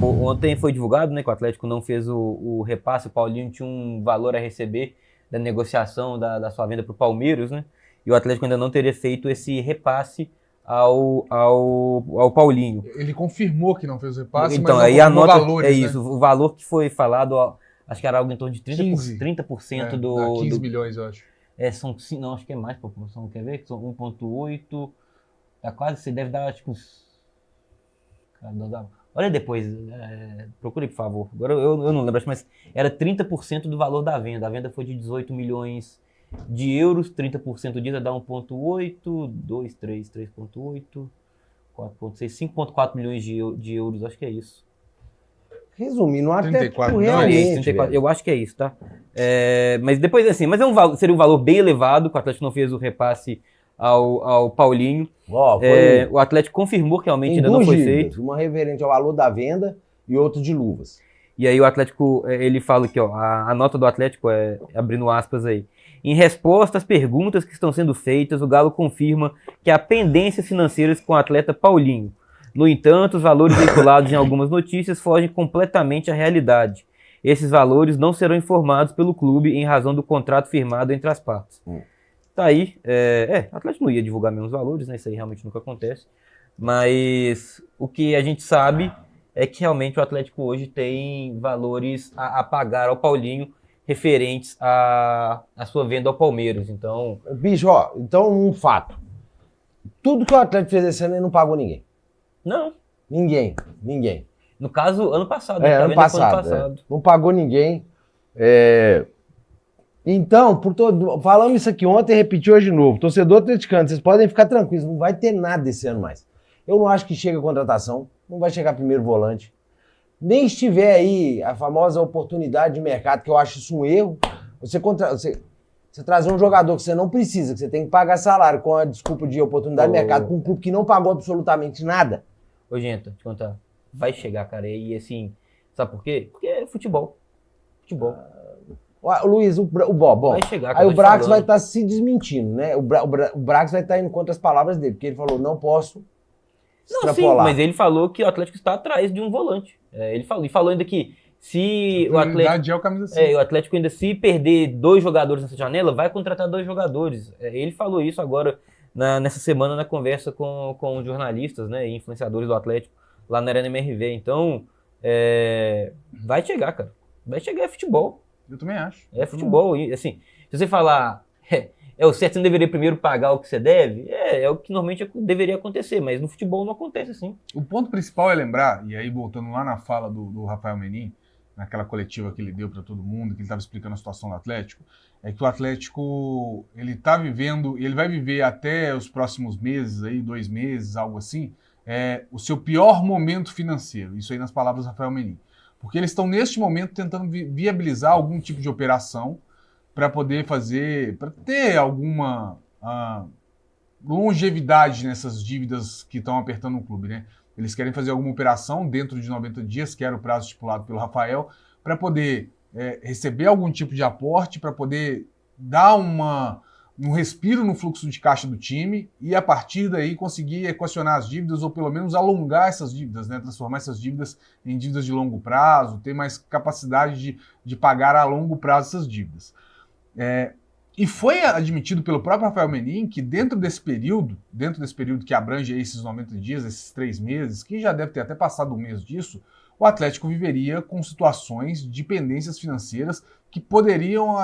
Ontem foi divulgado, né, que o Atlético não fez o repasse, o Paulinho tinha um valor a receber da negociação da sua venda para o Palmeiras, né? E o Atlético ainda não teria feito esse repasse ao Paulinho. Ele confirmou que não fez o repasse, Então, mas aí não a confirmou nota valores, é isso, né? o valor que foi falado, ó, acho que era algo em torno de 15, 30% dá 15 milhões, eu acho. não, acho que é mais proporção, quer ver? São 1,8, tá quase, você deve dar, tipo, olha depois, procure, por favor. Agora eu não lembro, mas era 30% do valor da venda. A venda foi de 18 milhões de euros, 30% disso dá 1,8, 2, 3, 3,8, 4,6, 5,4 milhões de euros, acho que é isso. Resumindo, o Atlético 34 realmente, 34, eu acho que é isso, tá? Mas depois assim, mas seria um valor bem elevado, que o Atlético não fez o repasse ao Paulinho. O Atlético confirmou que realmente ainda não foi feito. Uma referente ao valor da venda e outra de luvas. E aí o Atlético, ele fala aqui, ó, a nota do Atlético abrindo aspas aí. Em resposta às perguntas que estão sendo feitas, o Galo confirma que há pendências financeiras com o atleta Paulinho. No entanto, os valores veiculados em algumas notícias fogem completamente à realidade. Esses valores não serão informados pelo clube em razão do contrato firmado entre as partes. Tá aí, o Atlético não ia divulgar mesmo os valores, né? Isso aí realmente nunca acontece. Mas o que a gente sabe é que realmente o Atlético hoje tem valores a pagar ao Paulinho referentes à sua venda ao Palmeiras. Então, bicho, ó, então um fato. Tudo que o Atlético fez esse ano, ele não pagou ninguém. não. Ninguém. No caso, ano passado. Ano a venda foi passado. Não pagou ninguém. Então, falamos isso aqui ontem e repetiu hoje de novo. Torcedor atleticano, vocês podem ficar tranquilos, não vai ter nada esse ano mais. Eu não acho que chega a contratação, não vai chegar primeiro volante. Nem estiver aí a famosa oportunidade de mercado, que eu acho isso um erro. Você trazer um jogador que você não precisa, que você tem que pagar salário com a desculpa de oportunidade de mercado, com um clube que não pagou absolutamente nada. Ô, gente, te contar. Vai chegar, cara. E assim, sabe por quê? Porque é futebol. Luiz, bom. Vai chegar, aí o Brax vai estar se desmentindo, né? O Brax vai estar indo contra as palavras dele, porque ele falou, não posso extrapolar. Sim, mas ele falou que o Atlético está atrás de um volante. Ele falou ainda que se o Atlético... É o camisa 5. o Atlético ainda, se perder 2 jogadores nessa janela, vai contratar 2 jogadores. Ele falou isso agora, nessa semana, na conversa com jornalistas, né, e influenciadores do Atlético, lá na Arena MRV. Então, vai chegar, cara. Vai chegar, é futebol. Eu também acho. É futebol. E, assim, se você falar, o certo, você não deveria primeiro pagar o que você deve, é o que normalmente deveria acontecer, mas no futebol não acontece assim. O ponto principal é lembrar, e aí voltando lá na fala do Rafael Menin, naquela coletiva que ele deu para todo mundo, que ele estava explicando a situação do Atlético, é que o Atlético, ele está vivendo, ele vai viver até os próximos meses, aí, 2 meses, algo assim, o seu pior momento financeiro, isso aí nas palavras do Rafael Menin. Porque eles estão, neste momento, tentando viabilizar algum tipo de operação para poder para ter alguma longevidade nessas dívidas que estão apertando o clube, né? Eles querem fazer alguma operação dentro de 90 dias, que era o prazo estipulado pelo Rafael, para poder receber algum tipo de aporte, para poder dar um respiro no fluxo de caixa do time e, a partir daí, conseguir equacionar as dívidas ou, pelo menos, alongar essas dívidas, né? Transformar essas dívidas em dívidas de longo prazo, ter mais capacidade de pagar a longo prazo essas dívidas. E foi admitido pelo próprio Rafael Menin que dentro desse período que abrange esses 90 dias, esses 3 meses, que já deve ter até passado um mês disso, o Atlético viveria com situações de pendências financeiras que poderiam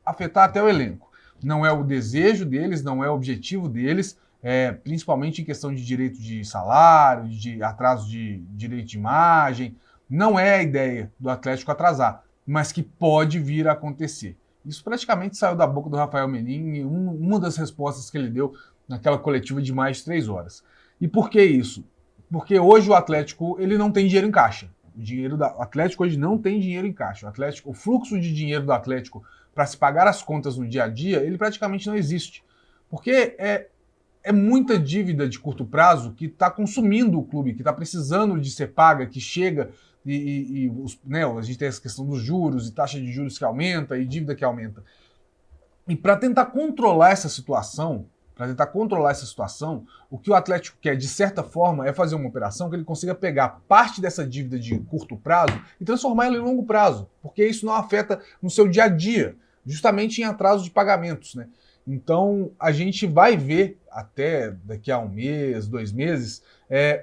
afetar até o elenco. Não é o desejo deles, não é o objetivo deles, principalmente em questão de direito de salário, de atraso de direito de imagem. Não é a ideia do Atlético atrasar, mas que pode vir a acontecer. Isso praticamente saiu da boca do Rafael Menin em uma das respostas que ele deu naquela coletiva de mais de 3 horas. E por que isso? Porque hoje o Atlético ele não tem dinheiro em caixa. O Atlético hoje não tem dinheiro em caixa. O fluxo de dinheiro do Atlético para se pagar as contas no dia a dia, ele praticamente não existe. Porque é muita dívida de curto prazo que está consumindo o clube, que está precisando de ser paga, que chega a gente tem essa questão dos juros e taxa de juros que aumenta e dívida que aumenta. E para tentar controlar essa situação, para tentar controlar essa situação, o que o Atlético quer, de certa forma, é fazer uma operação que ele consiga pegar parte dessa dívida de curto prazo e transformar ela em longo prazo, porque isso não afeta no seu dia a dia, justamente em atraso de pagamentos, né? Então, a gente vai ver, até daqui a 1 mês, 2 meses,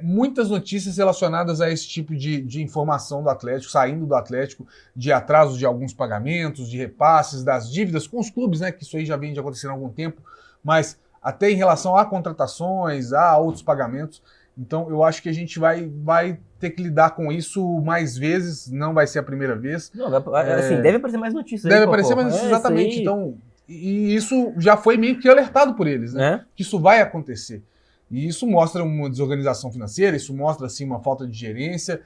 muitas notícias relacionadas a esse tipo de informação do Atlético, saindo do Atlético, de atraso de alguns pagamentos, de repasses, das dívidas com os clubes, né? Que isso aí já vem de acontecendo há algum tempo, mas até em relação a contratações, a outros pagamentos. Então, eu acho que a gente vai ter que lidar com isso mais vezes, não vai ser a primeira vez. Não, assim, deve aparecer mais notícias. Deve aparecer mais notícias, exatamente. Então, e isso já foi meio que alertado por eles, né? Que isso vai acontecer. E isso mostra uma desorganização financeira, isso mostra, assim, uma falta de gerência.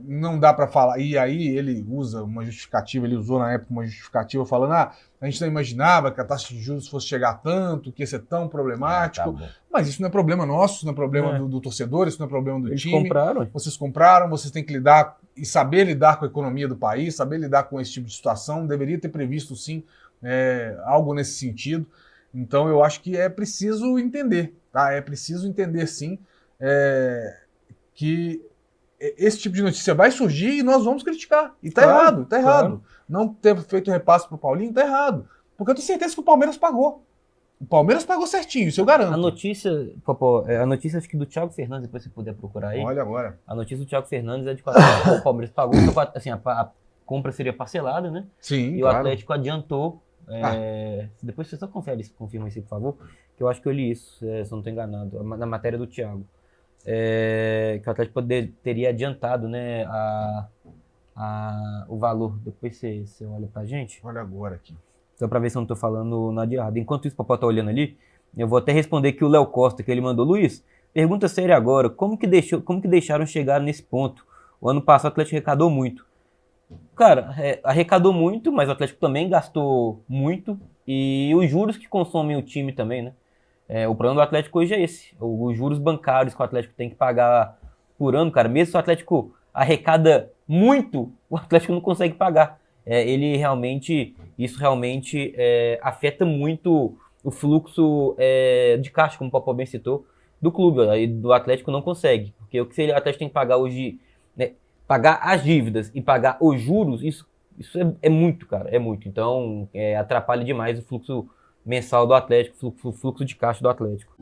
Não dá para falar. E aí ele usa uma justificativa, ele usou na época uma justificativa falando: a gente não imaginava que a taxa de juros fosse chegar a tanto, que ia ser tão problemático. Tá, mas isso não é problema nosso, isso não é problema do torcedor, isso não é problema do time. Compraram. Vocês compraram, vocês têm que lidar e saber lidar com a economia do país, saber lidar com esse tipo de situação. Deveria ter previsto, sim, algo nesse sentido. Então eu acho que é preciso entender, tá? É preciso entender, sim, que esse tipo de notícia vai surgir e nós vamos criticar. E tá errado, tá errado. Não ter feito repasse pro Paulinho, tá errado. Porque eu tenho certeza que o Palmeiras pagou. O Palmeiras pagou certinho, isso eu garanto. A notícia, Popó, a notícia acho que do Thiago Fernandes, depois você puder procurar aí. Olha agora. A notícia do Thiago Fernandes é de 400 o Palmeiras pagou, assim, a compra seria parcelada, né? Sim, e claro. o Atlético adiantou. Depois você só confirma isso, por favor, que eu acho que eu li isso, se eu não estou enganado, na matéria do Thiago. Que o Atlético teria adiantado, né, o valor. Depois você olha pra gente. Olha agora aqui. Só pra ver se eu não tô falando nada de errado. Enquanto isso, o Popó tá olhando ali, eu vou até responder que o Léo Costa, que ele mandou: Luiz, pergunta séria agora, como que deixaram chegar nesse ponto? O ano passado o Atlético arrecadou muito. Cara, arrecadou muito, mas o Atlético também gastou muito. E os juros que consomem o time também, né? O problema do Atlético hoje é esse. Os juros bancários que o Atlético tem que pagar por ano, cara. Mesmo se o Atlético arrecada muito, o Atlético não consegue pagar. Isso realmente afeta muito o fluxo de caixa, como o Popó bem citou, do clube. Aí do Atlético não consegue. Porque o que o Atlético tem que pagar hoje, né, pagar as dívidas e pagar os juros, isso é muito, cara. É muito. Então, atrapalha demais o fluxo mensal do Atlético, fluxo de caixa do Atlético.